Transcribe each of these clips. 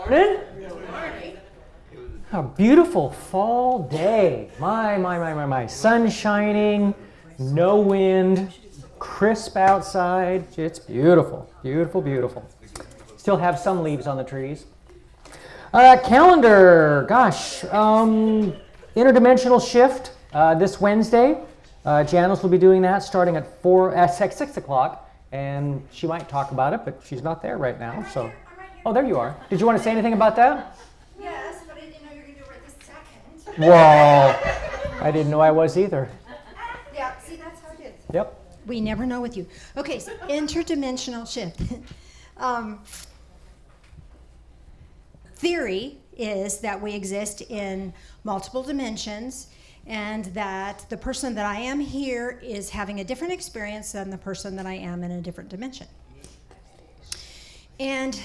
Morning. A beautiful fall day. My. Sun shining, no wind, crisp outside. It's beautiful, beautiful, beautiful. Still have some leaves on the trees. Calendar, gosh, interdimensional shift this Wednesday. Janice will be doing that starting at 6 o'clock, and she might talk about it, but she's not there right now. So, oh, there you are. Did you want to say anything about that? Yes, but I didn't know you were going to do it right this second. Well, I didn't know I was either. Yeah, see, that's how it is. Yep. We never know with you. Okay, so interdimensional shift. Theory is that we exist in multiple dimensions, and that the person that I am here is having a different experience than the person that I am in a different dimension. And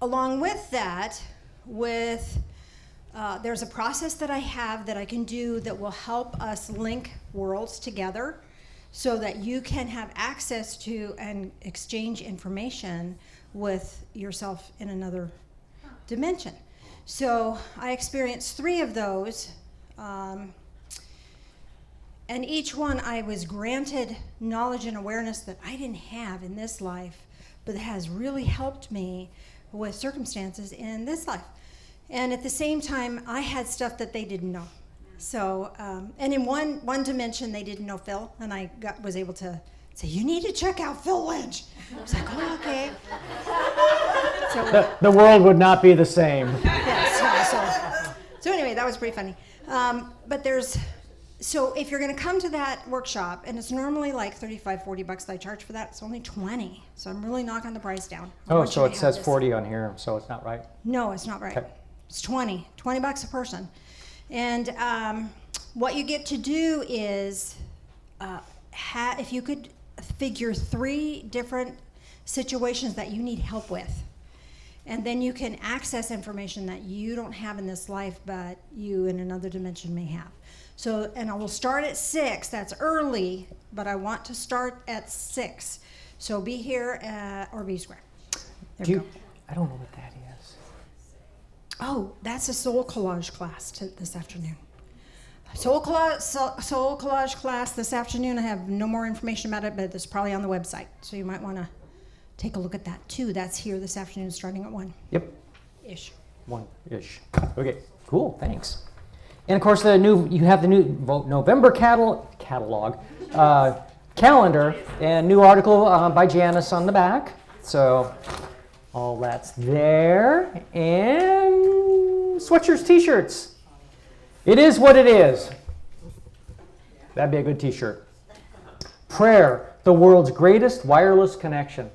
along with that, there's a process that I have that I can do that will help us link worlds together so that you can have access to and exchange information with yourself in another dimension. So I experienced 3 of those, and each one I was granted knowledge and awareness that I didn't have in this life, but it has really helped me with circumstances in this life. And at the same time, I had stuff that they didn't know. So, and in one dimension, they didn't know Phil, and I was able to say, you need to check out Phil Lynch. I was like, oh, okay. So, The world would not be the same. yes, so anyway, that was pretty funny. So if you're going to come to that workshop, and it's normally like $35, $40 that I charge for that, it's only $20. So I'm really knocking the price down. Oh, so it says 40 on here, so it's not right? No, it's not right. Okay. It's $20 a person. And what you get to do is, if you could figure 3 different situations that you need help with, and then you can access information that you don't have in this life, but you in another dimension may have. So, and I will start at 6. That's early, but I want to start at 6. So be here or be square. There we go. I don't know what that is. Oh, that's a soul collage class this afternoon. Soul collage class this afternoon. I have no more information about it, but it's probably on the website. So you might want to take a look at that too. That's here this afternoon starting at 1. Yep. Ish. 1-ish. Okay, cool, thanks. And of course, you have the new November catalog, calendar, and new article by Janice on the back. So all that's there. And sweatshirts, t-shirts. It is what it is. That'd be a good t-shirt. Prayer, the world's greatest wireless connection.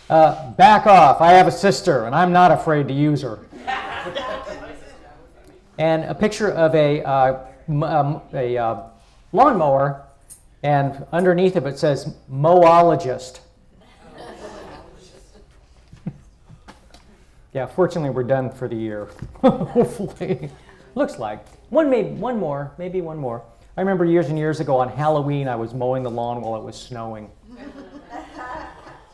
Back off, I have a sister, and I'm not afraid to use her. And a picture of a lawnmower, and underneath of it says mowologist. Yeah, fortunately we're done for the year. Hopefully. Looks like. Maybe one more. I remember years and years ago on Halloween I was mowing the lawn while it was snowing.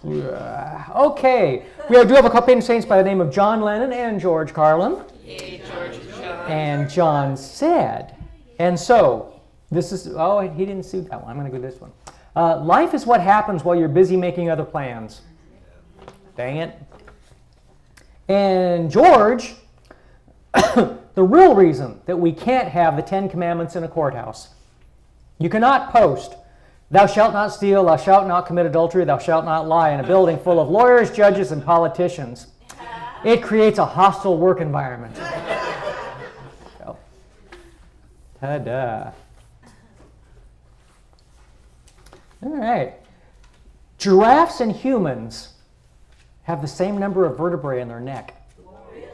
Okay, we do have a couple of saints by the name of John Lennon and George Carlin. Yay, George and John. And John said, and so, this is, oh, he didn't see that one. I'm going to go this one. Life is what happens while you're busy making other plans. Dang it. And George, the real reason that we can't have the 10 Commandments in a courthouse. You cannot post, thou shalt not steal, thou shalt not commit adultery, thou shalt not lie in a building full of lawyers, judges, and politicians. It creates a hostile work environment. So, ta-da. All right. Giraffes and humans have the same number of vertebrae in their neck. Really?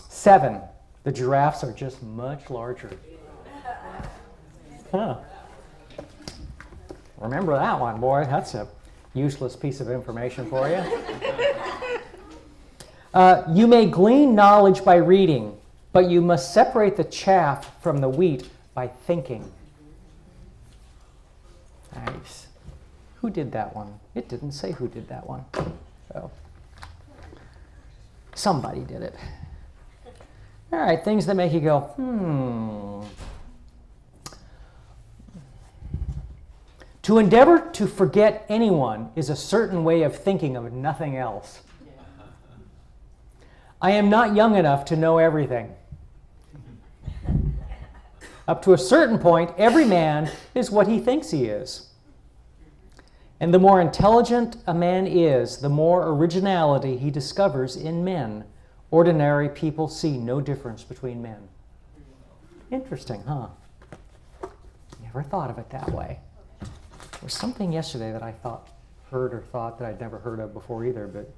7. The giraffes are just much larger. Huh. Remember that one, boy. That's a useless piece of information for you. You may glean knowledge by reading, but you must separate the chaff from the wheat by thinking. Nice. Who did that one? It didn't say who did that one. So. Somebody did it. All right, things that make you go, To endeavor to forget anyone is a certain way of thinking of nothing else. I am not young enough to know everything. Up to a certain point, every man is what he thinks he is. And the more intelligent a man is, the more originality he discovers in men. Ordinary people see no difference between men. Interesting, huh? Never thought of it that way. There was something yesterday that I heard that I'd never heard of before either, but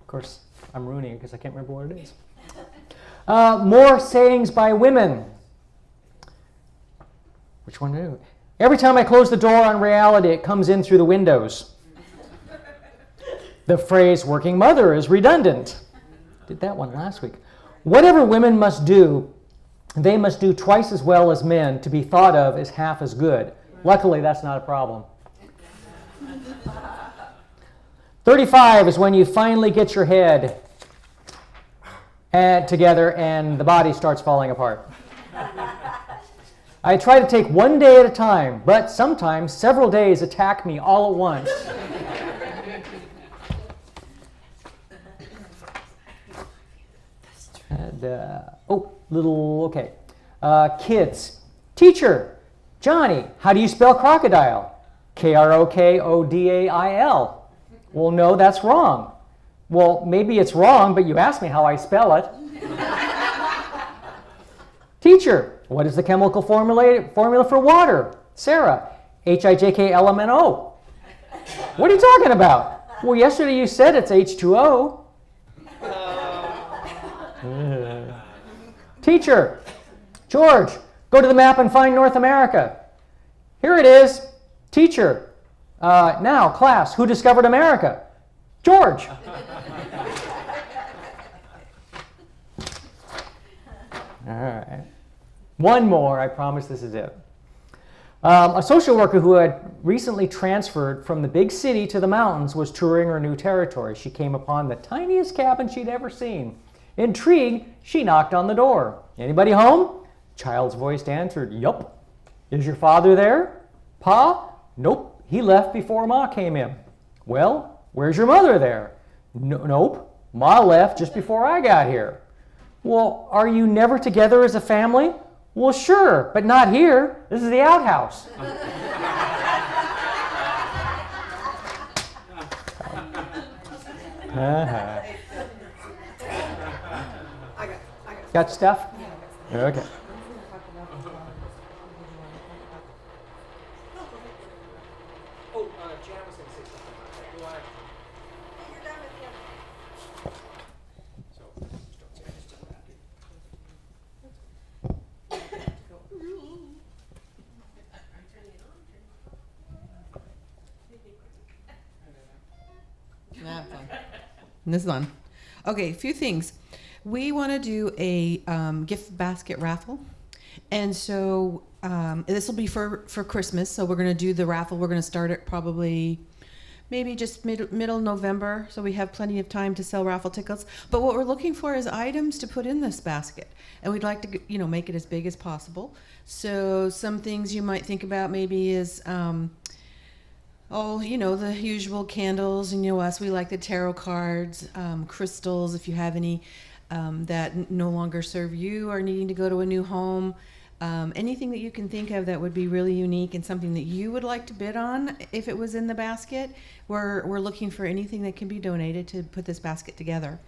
of course I'm ruining it because I can't remember what it is. More sayings by women. Which one to do? Every time I close the door on reality, it comes in through the windows. The phrase working mother is redundant. Did that one last week. Whatever women must do, they must do twice as well as men to be thought of as half as good. Luckily, that's not a problem. 35 is when you finally get your head together and the body starts falling apart. I try to take one day at a time, but sometimes several days attack me all at once. Kids. Teacher, Johnny, how do you spell crocodile? Krokodal. Well, no, that's wrong. Well, maybe it's wrong, but you asked me how I spell it. Teacher, what is the chemical formula for water? Sarah, HIJKLMNO. What are you talking about? Well, yesterday you said it's H2O. Teacher, George, go to the map and find North America. Here it is. Teacher, now, class, who discovered America? George. All right. One more, I promise this is it. A social worker who had recently transferred from the big city to the mountains was touring her new territory. She came upon the tiniest cabin she'd ever seen. Intrigued, she knocked on the door. Anybody home? Child's voice answered, yup. Is your father there? Pa? Nope. He left before Ma came in. Well, where's your mother there? Nope. Ma left just before I got here. Well, are you never together as a family? Well, sure, but not here. This is the outhouse. Got stuff? Okay. Jan was going to say something about that. You want to? You're done with him. So, just don't say I just did that. This is on. Okay, a few things. We want to do a gift basket raffle. And so this will be for Christmas. So we're going to do the raffle. We're going to start it probably maybe just middle November. So we have plenty of time to sell raffle tickets. But what we're looking for is items to put in this basket. And we'd like to, make it as big as possible. So some things you might think about maybe is, the usual candles. And us, we like the tarot cards, crystals, if you have any that no longer serve you or needing to go to a new home. Anything that you can think of that would be really unique and something that you would like to bid on if it was in the basket. We're looking for anything that can be donated to put this basket together.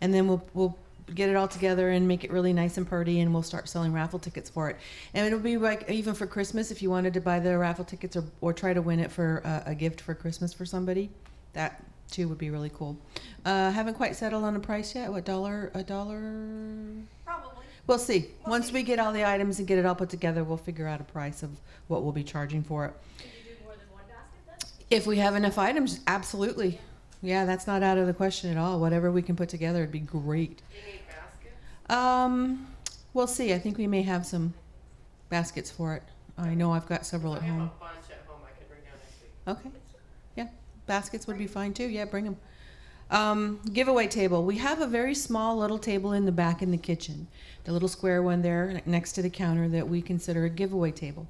And then we'll get it all together and make it really nice and pretty, and we'll start selling raffle tickets for it. And it'll be like even for Christmas, if you wanted to buy the raffle tickets or try to win it for a gift for Christmas for somebody, that too would be really cool. Haven't quite settled on a price yet. What, $1? Probably. We'll see. Once we get all the items and get it all put together, we'll figure out a price of what we'll be charging for it. Can you do more than one basket then? If we have enough items, absolutely. Yeah, that's not out of the question at all. Whatever we can put together would be great. Do you need baskets? We'll see. I think we may have some baskets for it. I know I've got several at I have home. a bunch at home I could bring down next week. Okay. Yeah, baskets would be fine too. Yeah, bring them. Giveaway table. We have a very small little table in the back in the kitchen, the little square one there next to the counter that we consider a giveaway table.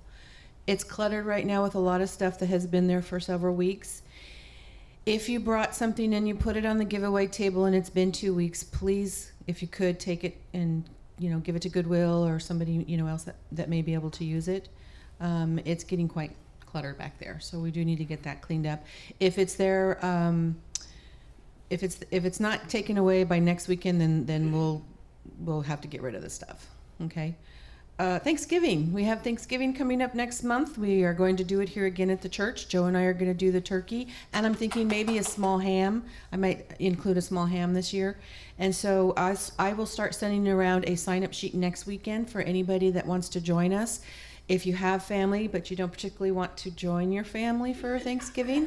It's cluttered right now with a lot of stuff that has been there for several weeks. If you brought something and you put it on the giveaway table and it's been 2 weeks, please, if you could, take it and give it to Goodwill or somebody else that may be able to use it. It's getting quite cluttered back there, so we do need to get that cleaned up. If it's there, if it's not taken away by next weekend, then we'll have to get rid of the stuff. Okay. Thanksgiving. We have Thanksgiving coming up next month. We are going to do it here again at the church. Joe and I are going to do the turkey, and I'm thinking maybe a small ham. I might include a small ham this year. And so I will start sending around a sign-up sheet next weekend for anybody that wants to join us. If you have family, but you don't particularly want to join your family for Thanksgiving,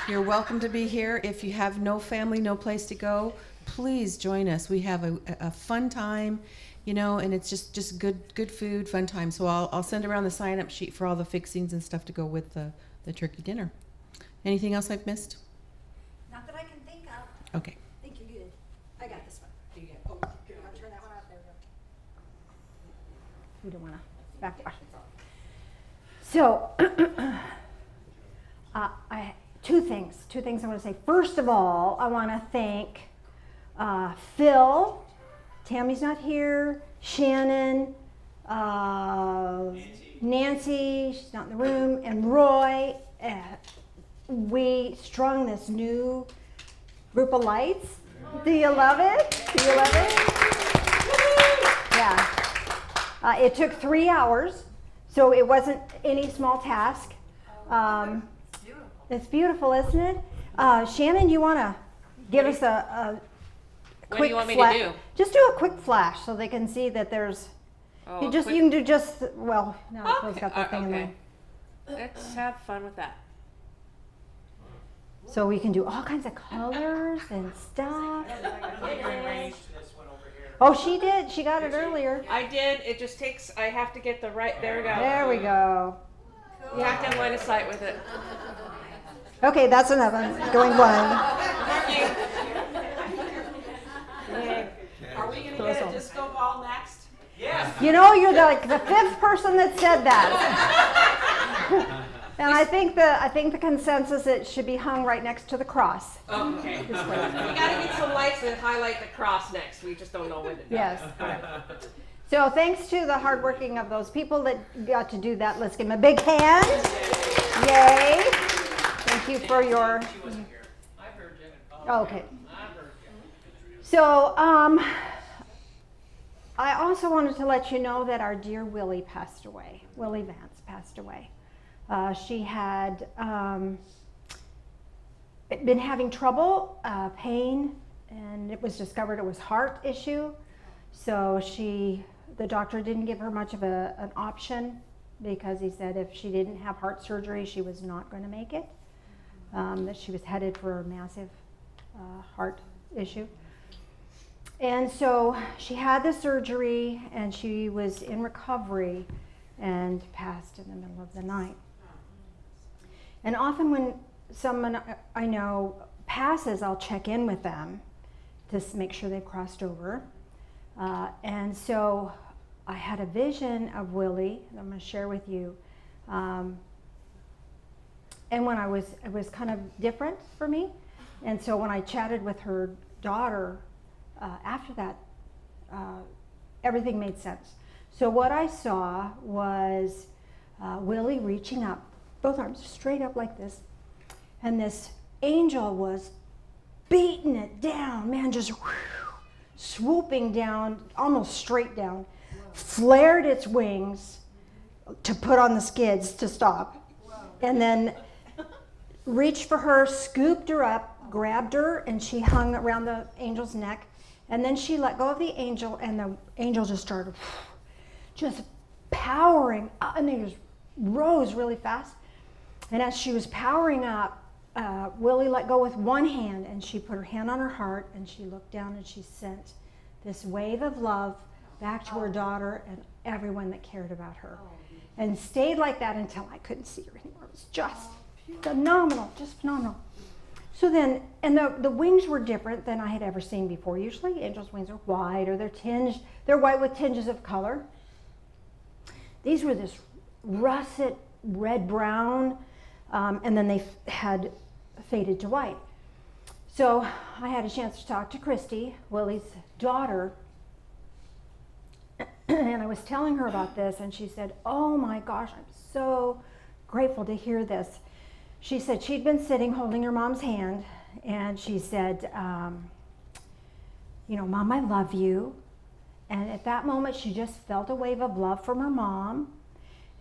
you're welcome to be here. If you have no family, no place to go, please join us. We have a fun time. And it's just good food, fun time. So I'll send around the sign-up sheet for all the fixings and stuff to go with the turkey dinner. Anything else I've missed? Not that I can think of. Okay. I think you're good. I got this one. I'll turn that one out. There we go. We don't want to backwash. So, two things I want to say. First of all, I want to thank Phil. Tammy's not here. Shannon, Nancy, she's not in the room, and Roy. We strung this new group of lights. Do you love it? Yeah. It took 3 hours, so it wasn't any small task. It's beautiful, isn't it? Shannon, you want to give us a What do you want me to do? Just do a quick flash so they can see that there's. Oh, You can do just now. Phil's got that thing in okay. there. Let's have fun with that. So we can do all kinds of colors and stuff. Oh, she did. She got it earlier. I did. It just takes. I have to get the right. There we go. There we go. You have to have line of sight with it. Okay, that's enough. I'm going blind. Are we gonna get a disco ball next? You're like the fifth person that said that. And I think the consensus it should be hung right next to the cross. Okay. We gotta get some lights that highlight the cross next. We just don't know when to do it. Yes. So thanks to the hard working of those people that got to do that. Let's give them a big hand. Yay. Thank you for your. Okay. So I also wanted to let you know that our dear Willie passed away. Willie Vance passed away. She had been having trouble, pain, and it was discovered it was heart issue. So the doctor didn't give her much of an option because he said if she didn't have heart surgery, she was not going to make it. That she was headed for a massive heart issue. And so she had the surgery and she was in recovery and passed in the middle of the night. And often when someone I know passes, I'll check in with them to make sure they've crossed over. And so I had a vision of Willie that I'm going to share with you. And when it was kind of different for me. And so when I chatted with her daughter after that, everything made sense. So what I saw was Willie reaching up, both arms straight up like this, and this angel was beating it down, man, just swooping down, almost straight down, flared its wings to put on the skids to stop, and then reached for her, scooped her up, grabbed her, and she hung around the angel's neck. And then she let go of the angel, and the angel just started just powering up, and they just rose really fast. And as she was powering up, Willie let go with one hand, and she put her hand on her heart, and she looked down, and she sent this wave of love back to her daughter and everyone that cared about her. And stayed like that until I couldn't see her anymore. It was just phenomenal, just phenomenal. So then, and the wings were different than I had ever seen before. Usually angels' wings are white, or they're white with tinges of color. These were this russet red-brown, and then they had faded to white. So I had a chance to talk to Christy, Willie's daughter, and I was telling her about this, and she said, "Oh my gosh, I'm so grateful to hear this." She said she'd been sitting holding her mom's hand, and she said, "Mom, I love you." And at that moment, she just felt a wave of love from her mom,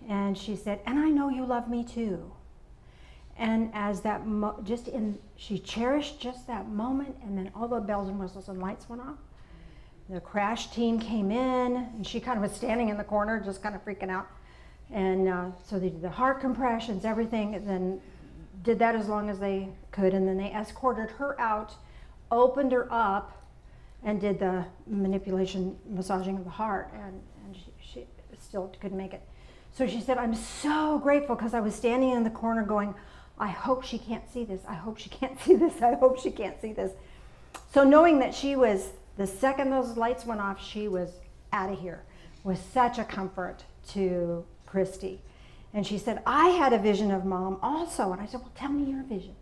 and she said, "And I know you love me too." And as that she cherished just that moment, and then all the bells and whistles and lights went off. The crash team came in, and she kind of was standing in the corner, just kind of freaking out. And so they did the heart compressions, everything, and then did that as long as they could, and then they escorted her out, opened her up, and did the manipulation, massaging of the heart, and she still couldn't make it. So she said, "I'm so grateful," because I was standing in the corner going, "I hope she can't see this. I hope she can't see this. I hope she can't see this." So knowing that she was, the second those lights went off, she was out of here, was such a comfort to Christy. And she said, "I had a vision of Mom also." And I said, "Well, tell me your vision."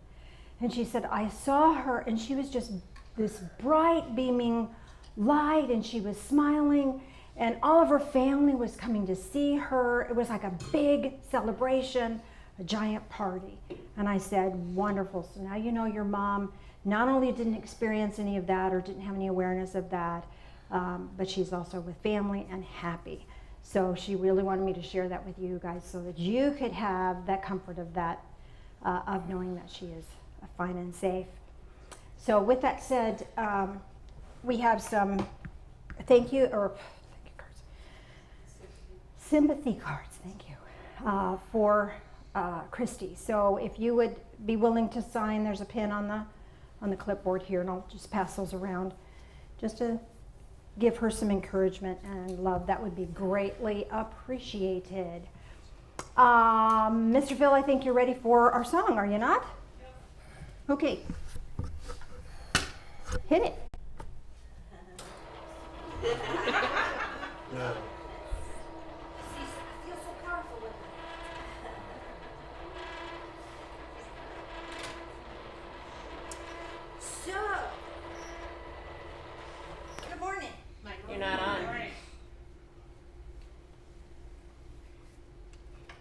And she said, "I saw her, and she was just this bright, beaming light, and she was smiling, and all of her family was coming to see her. It was like a big celebration, a giant party." And I said, "Wonderful. So now you know your mom not only didn't experience any of that or didn't have any awareness of that, but she's also with family and happy." So she really wanted me to share that with you guys so that you could have that comfort of that, of knowing that she is fine and safe. So with that said, we have some thank you cards, sympathy cards, thank you, for Christy. So if you would be willing to sign, there's a pin on the clipboard here, and I'll just pass those around just to give her some encouragement and love. That would be greatly appreciated. Mr. Phil, I think you're ready for our song, are you not? Yep. Okay. Hit it. Good morning. You're not on.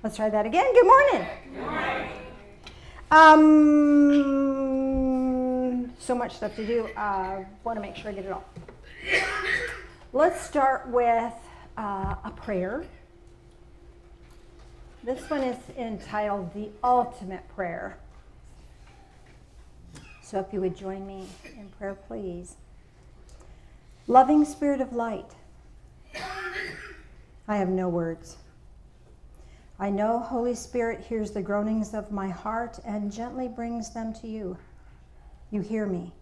Let's try that again. Good morning. Good morning. So much stuff to do. Want to make sure I get it all. Let's start with a prayer. This one is entitled "The Ultimate Prayer." So if you would join me in prayer, please. Loving Spirit of light, I have no words. I know Holy Spirit hears the groanings of my heart and gently brings them to you. You hear me.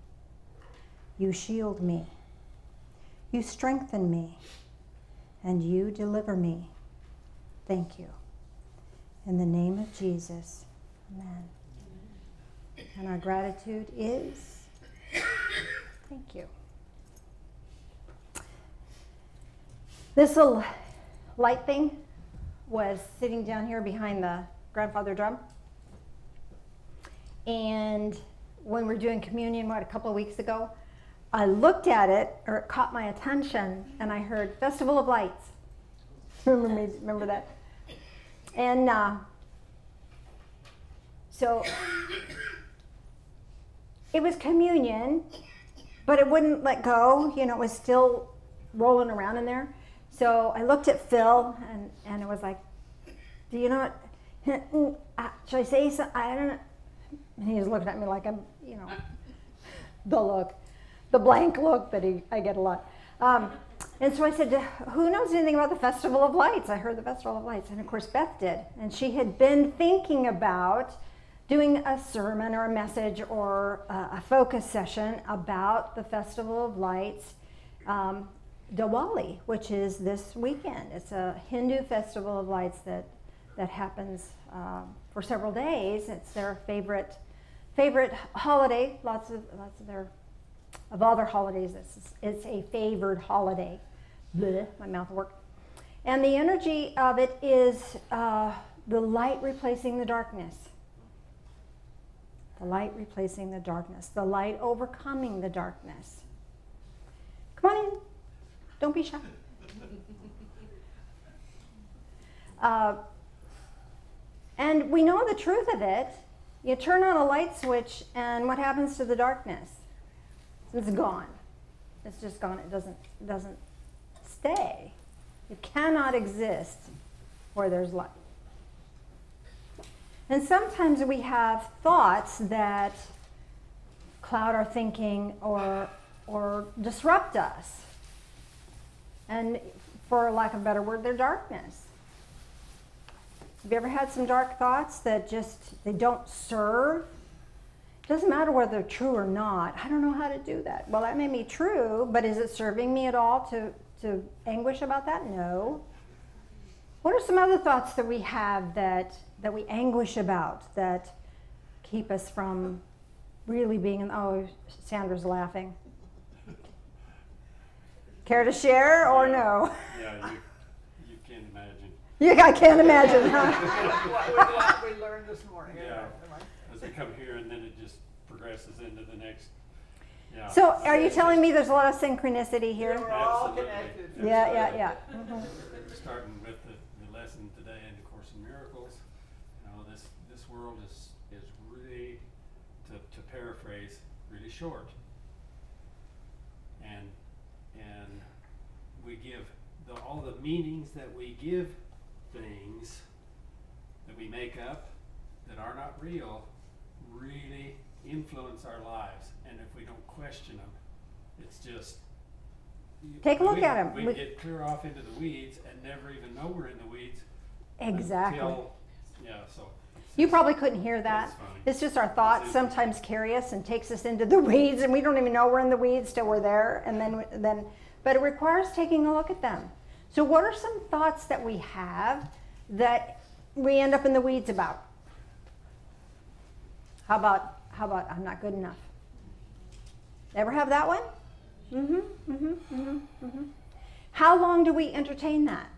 You shield me. You strengthen me. And you deliver me. Thank you. In the name of Jesus, amen. And our gratitude is, thank you. This little light thing was sitting down here behind the grandfather drum. And when we were doing communion, a couple of weeks ago, I looked at it, or it caught my attention, and I heard Festival of Lights. Remember that? And so it was communion, but it wouldn't let go. You know, it was still rolling around in there. So I looked at Phil, and it was like, "Do you know what? Should I say something? I don't know." And he was looking at me like I'm, the blank look that I get a lot. And so I said, "Who knows anything about the Festival of Lights?" I heard the Festival of Lights, and of course Beth did. And she had been thinking about doing a sermon or a message or a focus session about the Festival of Lights, Diwali, which is this weekend. It's a Hindu festival of lights that happens for several days. It's their favorite favorite holiday. Lots of all their holidays, it's a favored holiday. Blech, my mouth worked. And the energy of it is the light replacing the darkness. The light replacing the darkness. The light overcoming the darkness. Come on in. Don't be shy. And we know the truth of it. You turn on a light switch, and what happens to the darkness? It's gone. It's just gone. It doesn't stay. It cannot exist where there's light. And sometimes we have thoughts that cloud our thinking or disrupt us. And for lack of a better word, they're darkness. Have you ever had some dark thoughts that they don't serve? It doesn't matter whether they're true or not. I don't know how to do that. Well, that may be true, but is it serving me at all to anguish about that? No. What are some other thoughts that we have that we anguish about, that keep us from really being, oh, Sandra's laughing. Care to share or no? Yeah, you can't imagine. Yeah, I can't imagine, huh? What we learned this morning. Yeah, as we come here and then it just progresses into the next. Yeah. So are you telling me there's a lot of synchronicity here? We're all Absolutely. connected. Yeah. Starting with the lesson today in the Course in Miracles, this world is really, to paraphrase, really short. And we give all the meanings that we give things that we make up that are not real really influence our lives. And if we don't question them, it's just Take a look at 'em. We get clear off into the weeds and never even know we're in the weeds. Exactly. So You probably couldn't hear that. It's fine. It's just our thoughts sometimes carry us and takes us into the weeds, and we don't even know we're in the weeds till we're there. And then, but it requires taking a look at them. So, what are some thoughts that we have that we end up in the weeds about? How about I'm not good enough? Ever have that one? How long do we entertain that?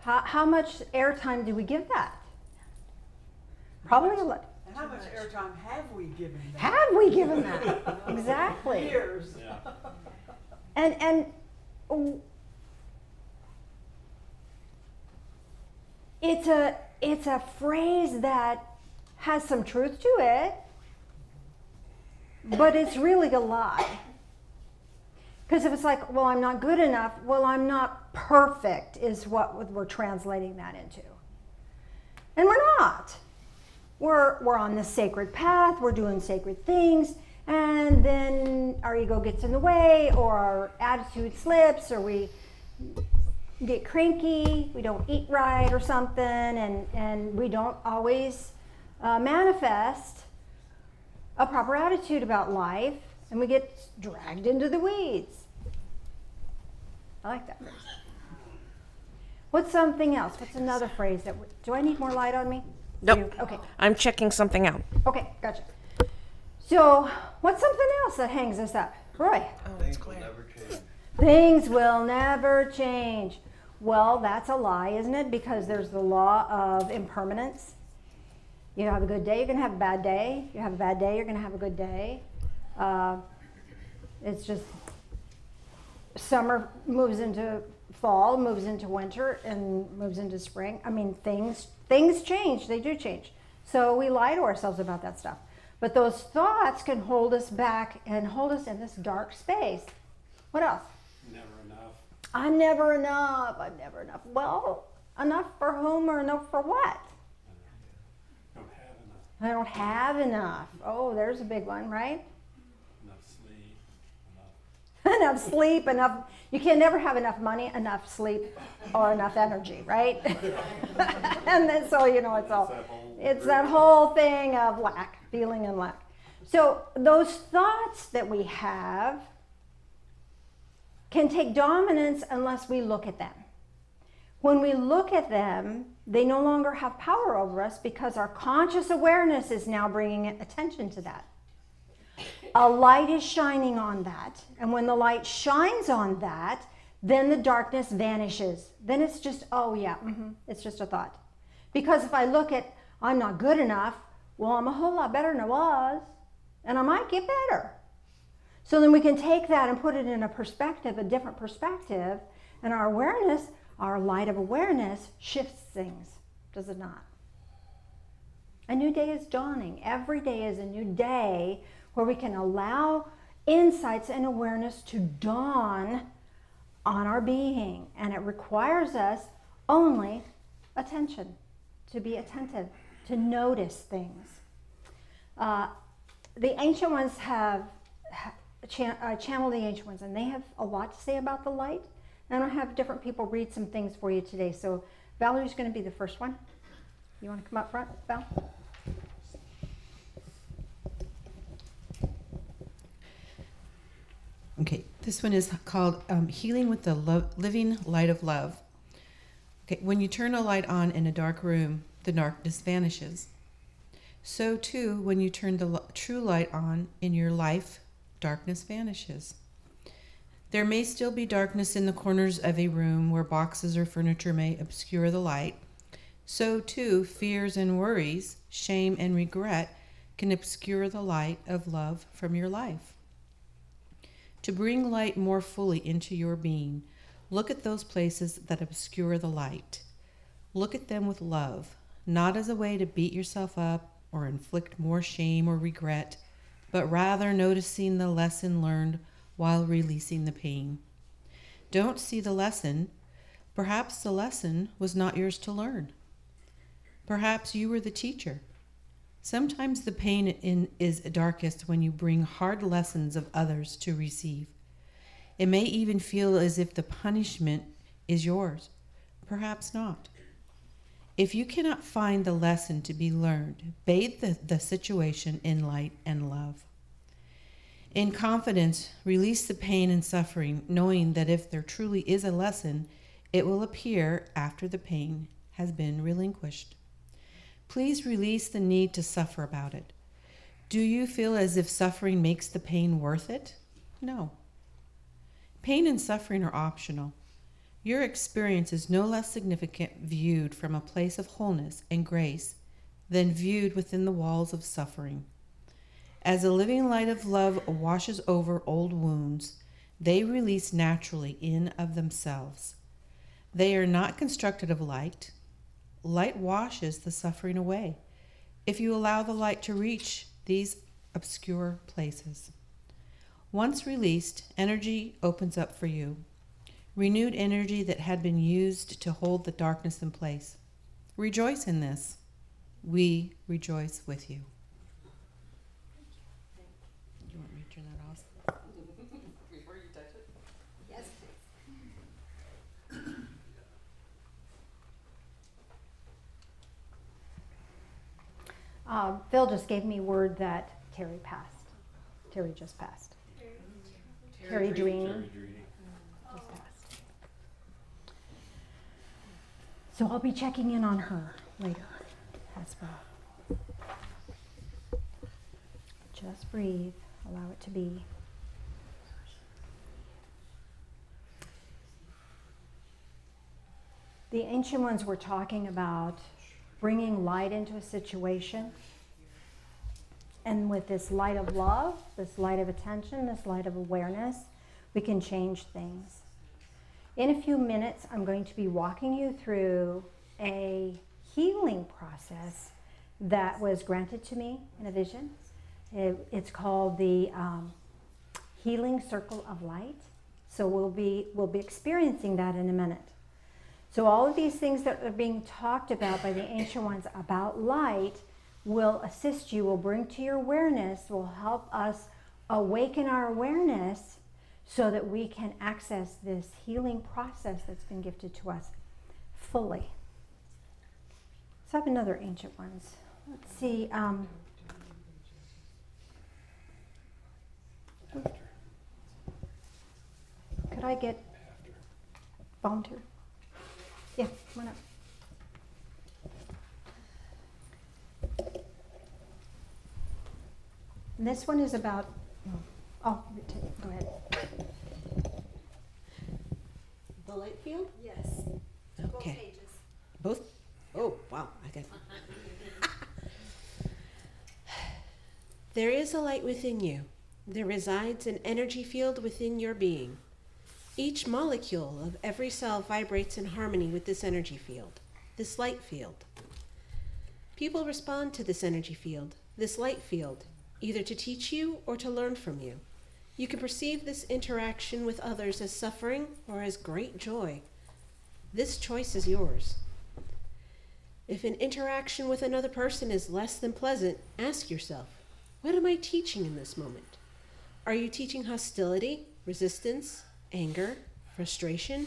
How much airtime do we give that? Probably a lot. And how much airtime have we given them? Have we given that? Exactly. Years. yeah. And it's a phrase that has some truth to it, but it's really a lie. Because if it's like, well, I'm not good enough, well, I'm not perfect, is what we're translating that into. And we're not. We're on this sacred path, we're doing sacred things, and then our ego gets in the way, or our attitude slips, or we get cranky, we don't eat right or something, and we don't always manifest a proper attitude about life, and we get dragged into the weeds. I like that phrase. What's something else? What's another phrase that do I need more light on me? Nope. Okay. I'm checking something out. Okay, gotcha. So, what's something else that hangs us up? Roy? Things will never change. Things will never change. Well, that's a lie, isn't it? Because there's the law of impermanence. You have a good day, you're going to have a bad day. You have a bad day, you're going to have a good day. It's just summer moves into fall, moves into winter, and moves into spring. I mean, things change. They do change. So we lie to ourselves about that stuff. But those thoughts can hold us back and hold us in this dark space. What else? Never enough. I'm never enough. I'm never enough. Well, enough for whom or enough for what? Don't have enough. I don't have enough. Oh, there's a big one, right? Enough sleep. Enough. Enough sleep, enough. You can never have enough money, enough sleep, or enough energy, right? And then so it's that whole thing of lack, feeling and lack. So those thoughts that we have can take dominance unless we look at them. When we look at them, they no longer have power over us because our conscious awareness is now bringing attention to that. A light is shining on that. And when the light shines on that, then the darkness vanishes. Then it's just, oh yeah, it's just a thought. Because if I look at, I'm not good enough, well, I'm a whole lot better than I was, and I might get better. So then we can take that and put it in a perspective, a different perspective, and our awareness, our light of awareness shifts things, does it not? A new day is dawning. Every day is a new day where we can allow insights and awareness to dawn on our being. And it requires us only attention, to be attentive, to notice things. The ancient ones have channeled the ancient ones, and they have a lot to say about the light. And I'll have different people read some things for you today. So Valerie's going to be the first one. You want to come up front, Val? Okay, this one is called Healing with the Living Light of Love. Okay, when you turn a light on in a dark room, the darkness vanishes. So too, when you turn the true light on in your life, darkness vanishes. There may still be darkness in the corners of a room where boxes or furniture may obscure the light. So too, fears and worries, shame and regret can obscure the light of love from your life. To bring light more fully into your being, look at those places that obscure the light. Look at them with love, not as a way to beat yourself up or inflict more shame or regret, but rather noticing the lesson learned while releasing the pain. Don't see the lesson. Perhaps the lesson was not yours to learn. Perhaps you were the teacher. Sometimes the pain is darkest when you bring hard lessons of others to receive. It may even feel as if the punishment is yours. Perhaps not. If you cannot find the lesson to be learned, bathe the situation in light and love. In confidence, release the pain and suffering, knowing that if there truly is a lesson, it will appear after the pain has been relinquished. Please release the need to suffer about it. Do you feel as if suffering makes the pain worth it? No. Pain and suffering are optional. Your experience is no less significant viewed from a place of wholeness and grace than viewed within the walls of suffering. As the living light of love washes over old wounds, they release naturally in of themselves. They are not constructed of light. Light washes the suffering away if you allow the light to reach these obscure places. Once released, energy opens up for you. Renewed energy that had been used to hold the darkness in place. Rejoice in this. We rejoice with you. Do you want me to turn that off? Before you touch it. Yes, please. Phil just gave me word that Terry passed. Terry just passed. Terry Dreeny just passed. So I'll be checking in on her later as well. Just breathe. Allow it to be. The ancient ones were talking about bringing light into a situation. And with this light of love, this light of attention, this light of awareness, we can change things. In a few minutes, I'm going to be walking you through a healing process that was granted to me in a vision. It's called the Healing Circle of Light. So we'll be experiencing that in a minute. So all of these things that are being talked about by the ancient ones about light will assist you, will bring to your awareness, will help us awaken our awareness so that we can access this healing process that's been gifted to us fully. So I have another ancient ones. Let's see. Could I get volunteer? Yeah, come on up. And this one is about, oh, go ahead. The light field? Yes. Okay. Both? Oh, wow. I got There is a light within you. There resides an energy field within your being. Each molecule of every cell vibrates in harmony with this energy field, this light field. People respond to this energy field, this light field, either to teach you or to learn from you. You can perceive this interaction with others as suffering or as great joy. This choice is yours. If an interaction with another person is less than pleasant, ask yourself, what am I teaching in this moment? Are you teaching hostility, resistance, anger, frustration?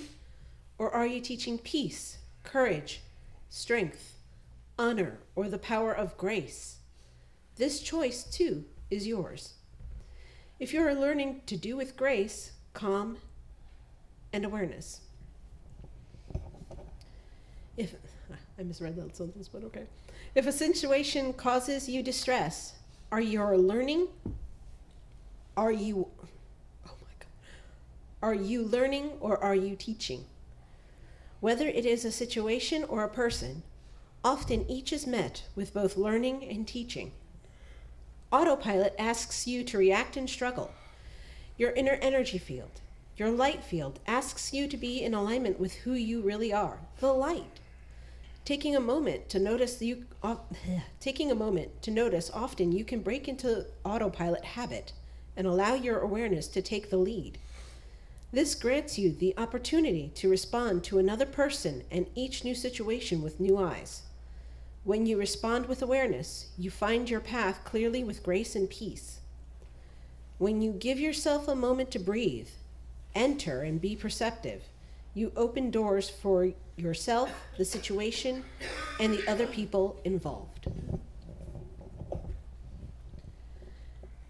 Or are you teaching peace, courage, strength, honor, or the power of grace? This choice, too, is yours. If you are learning to do with grace, calm, and awareness. If I misread that sentence, but okay. If a situation causes you distress, are you learning? Are you learning or are you teaching? Whether it is a situation or a person, often each is met with both learning and teaching. Autopilot asks you to react and struggle. Your inner energy field, your light field, asks you to be in alignment with who you really are, the light. Taking a moment to notice, often you can break into autopilot habit and allow your awareness to take the lead. This grants you the opportunity to respond to another person and each new situation with new eyes. When you respond with awareness, you find your path clearly with grace and peace. When you give yourself a moment to breathe, enter and be perceptive, you open doors for yourself, the situation, and the other people involved.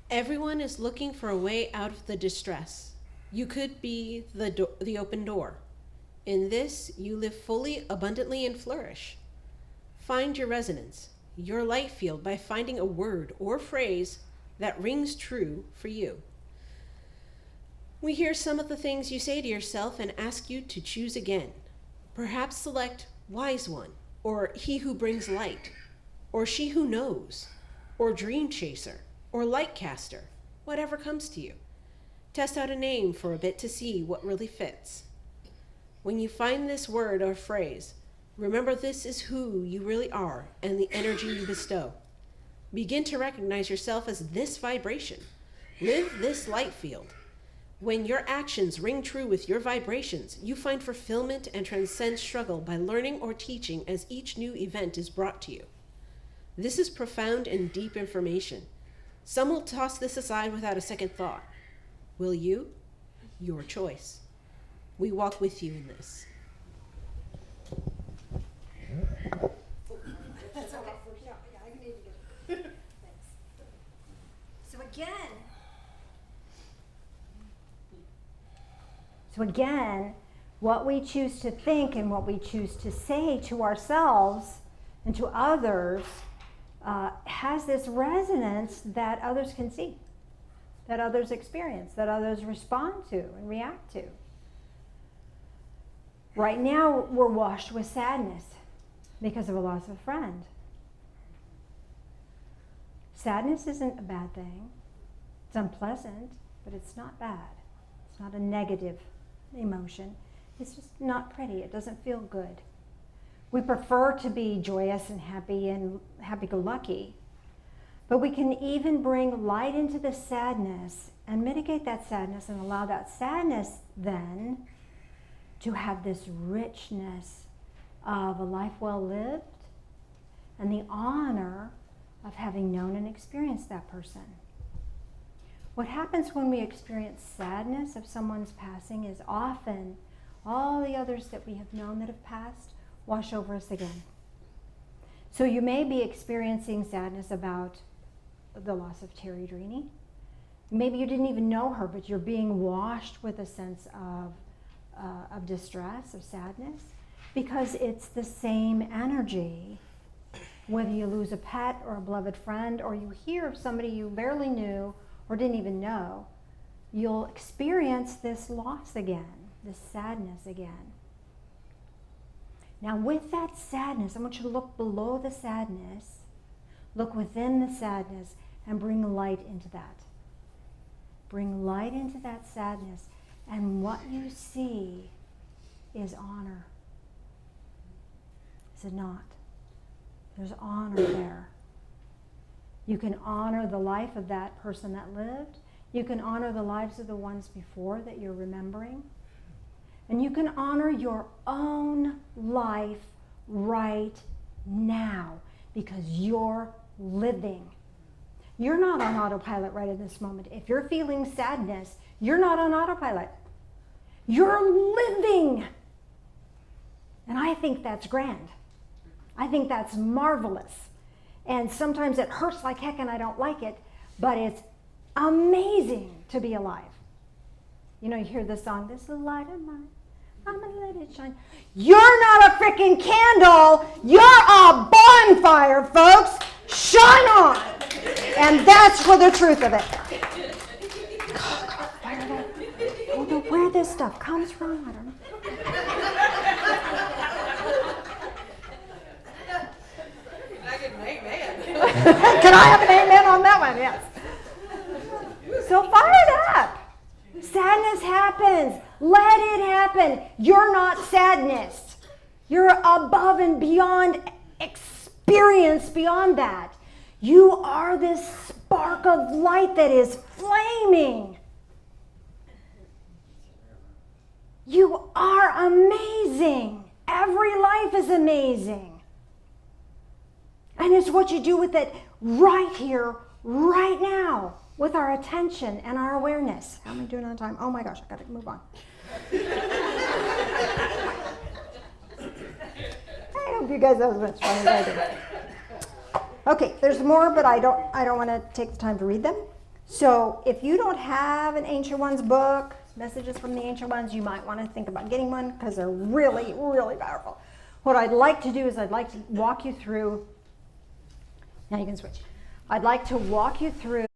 Everyone is looking for a way out of the distress. You could be the open door. In this, you live fully, abundantly, and flourish. Find your resonance, your light field, by finding a word or phrase that rings true for you. We hear some of the things you say to yourself and ask you to choose again. Perhaps select wise one, or he who brings light, or she who knows, or dream chaser, or light caster, whatever comes to you. Test out a name for a bit to see what really fits. When you find this word or phrase, remember this is who you really are and the energy you bestow. Begin to recognize yourself as this vibration. Live this light field. When your actions ring true with your vibrations, you find fulfillment and transcend struggle by learning or teaching as each new event is brought to you. This is profound and deep information. Some will toss this aside without a second thought. Will you? Your choice. We walk with you in this. That's okay. Yeah, I need to get it. Thanks. So again, what we choose to think and what we choose to say to ourselves and to others has this resonance that others can see, that others experience, that others respond to and react to. Right now, we're washed with sadness because of a loss of a friend. Sadness isn't a bad thing. It's unpleasant, but it's not bad. It's not a negative emotion. It's just not pretty. It doesn't feel good. We prefer to be joyous and happy-go-lucky, but we can even bring light into the sadness and mitigate that sadness and allow that sadness then to have this richness of a life well lived and the honor of having known and experienced that person. What happens when we experience sadness of someone's passing is often all the others that we have known that have passed wash over us again. So you may be experiencing sadness about the loss of Terry Drini. Maybe you didn't even know her, but you're being washed with a sense of distress, of sadness. because it's the same energy. Whether you lose a pet or a beloved friend, or you hear of somebody you barely knew or didn't even know, you'll experience this loss again, this sadness again. Now with that sadness, I want you to look below the sadness, look within the sadness, and bring light into that. Bring light into that sadness, and what you see is honor. Is it not? There's honor there. You can honor the life of that person that lived. You can honor the lives of the ones before that you're remembering. And you can honor your own life right now because you're living. You're not on autopilot right in this moment. If you're feeling sadness, you're not on autopilot. You're living. And I think that's grand. I think that's marvelous. And sometimes it hurts like heck and I don't like it, but it's amazing to be alive. You know, you hear the song, "This is the light of mine, I'm gonna let it shine." You're not a freaking candle, you're a bonfire, folks. Shine on. And that's for the truth of it. I don't know where this stuff comes from. I don't know. Can I have an amen on that one? Yes. So fire it up. Sadness happens. Let it happen. You're not sadness. You're above and beyond experience beyond that. You are this spark of light that is flaming. You are amazing. Every life is amazing. And it's what you do with it right here, right now, with our attention and our awareness. How am I doing on time? Oh my gosh, I gotta move on. I hope you guys have as much fun as I do. Okay, there's more, but I don't want to take the time to read them. So if you don't have an Ancient Ones book, Messages from the Ancient Ones, you might want to think about getting one because they're really, really powerful. What I'd like to do is I'd like to walk you through. Now you can switch. I'd like to walk you through